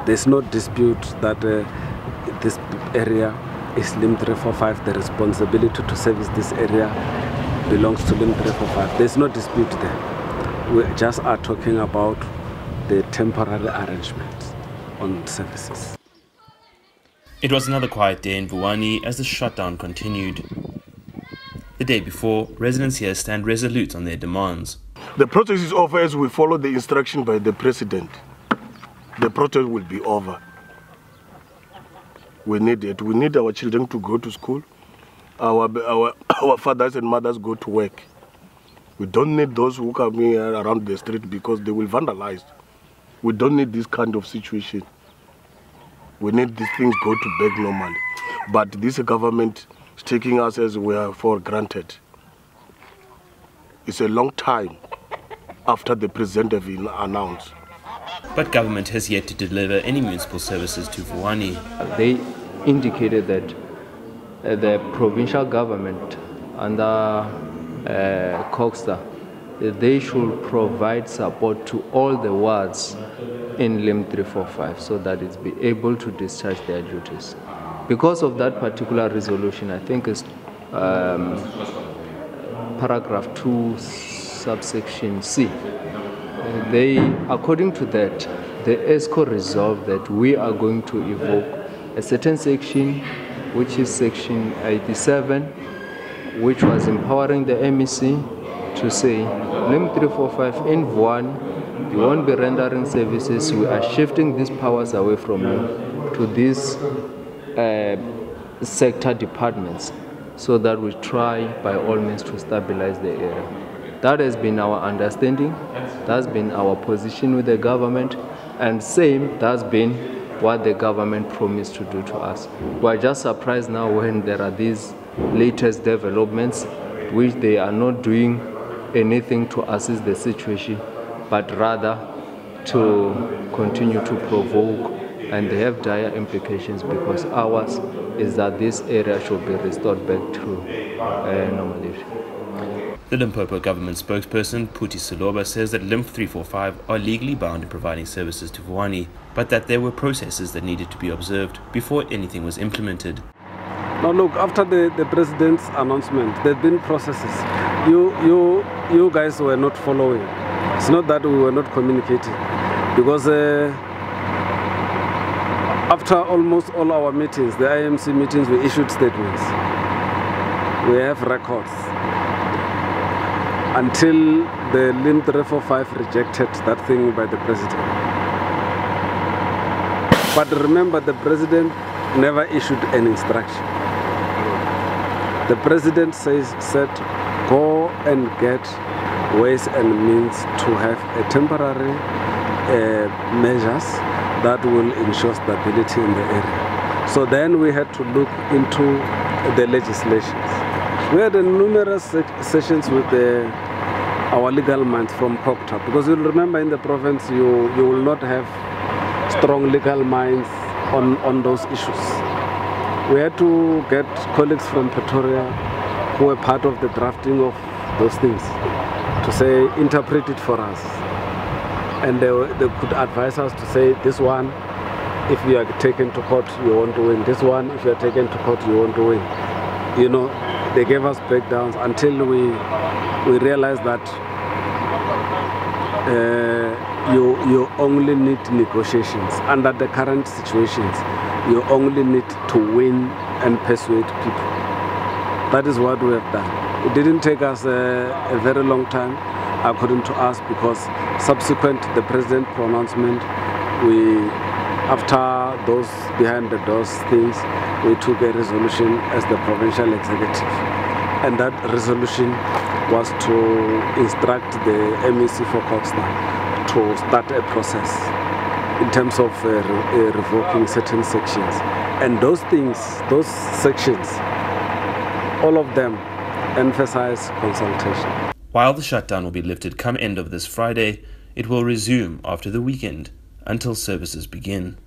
There's no dispute that this area is LIM 345. The responsibility to service this area belongs to LIM 345. There's no dispute there. We just are talking about the temporary arrangements on services. It was another quiet day in Vuwani as the shutdown continued. The day before, residents here stand resolute on their demands. The protest is over as we follow the instruction by the president. The protest will be over. We need it. We need our children to go to school. Our fathers and mothers go to work. We don't need those who come here around the street because they will vandalize. We don't need this kind of situation. We need these things go to back normally. But this government is taking us as we are for granted. It's a long time after the president have been announced. But government has yet to deliver any municipal services to Vuwani. They indicated that the provincial government under Coxstar, they should provide support to all the wards in LIM 345 so that it's be able to discharge their duties. Because of that particular resolution, I think it's paragraph 2, subsection C. According to that, the ESCO resolved that we are going to evoke a certain section, which is section 87, which was empowering the MEC to say, LIM 345 in Vuwani, you won't be rendering services, we are shifting these powers away from you to these sector departments so that we try by all means to stabilize the area. That has been our understanding, that's been our position with the government, and same, that's been what the government promised to do to us. We are just surprised now when there are these latest developments which they are not doing anything to assist the situation, but rather to continue to provoke, and they have dire implications because ours is that this area should be restored back to normality. The Limpopo government spokesperson, Puti Saloba, says that LIM 345 are legally bound in providing services to Vuwani, but that there were processes that needed to be observed before anything was implemented. Now look, after the president's announcement, there have been processes. You guys were not following. It's not that we were not communicating, because after almost all our meetings, the IMC meetings, we issued statements. We have records. Until the LIM 345 rejected that thing by the president. But remember, the president never issued an instruction. The president said, go and get ways and means to have a temporary measures that will ensure stability in the area. So then we had to look into the legislations. We had numerous sessions with our legal minds from Coxstar, because you'll remember in the province you will not have strong legal minds on those issues. We had to get colleagues from Pretoria who were part of the drafting of those things to say, interpret it for us. And they could advise us to say, this one, if you are taken to court, you want to win. This one, if you are taken to court, you want to win. You know, they gave us breakdowns until we realized that you only need negotiations. Under the current situations, you only need to win and persuade people. That is what we have done. It didn't take us a very long time, according to us, because subsequent to the president's pronouncement, after those behind the doors things, we took a resolution as the provincial executive. And that resolution was to instruct the MEC for Coxstar to start a process in terms of revoking certain sections. And those things, those sections, all of them emphasize consultation. While the shutdown will be lifted come end of this Friday, it will resume after the weekend until services begin.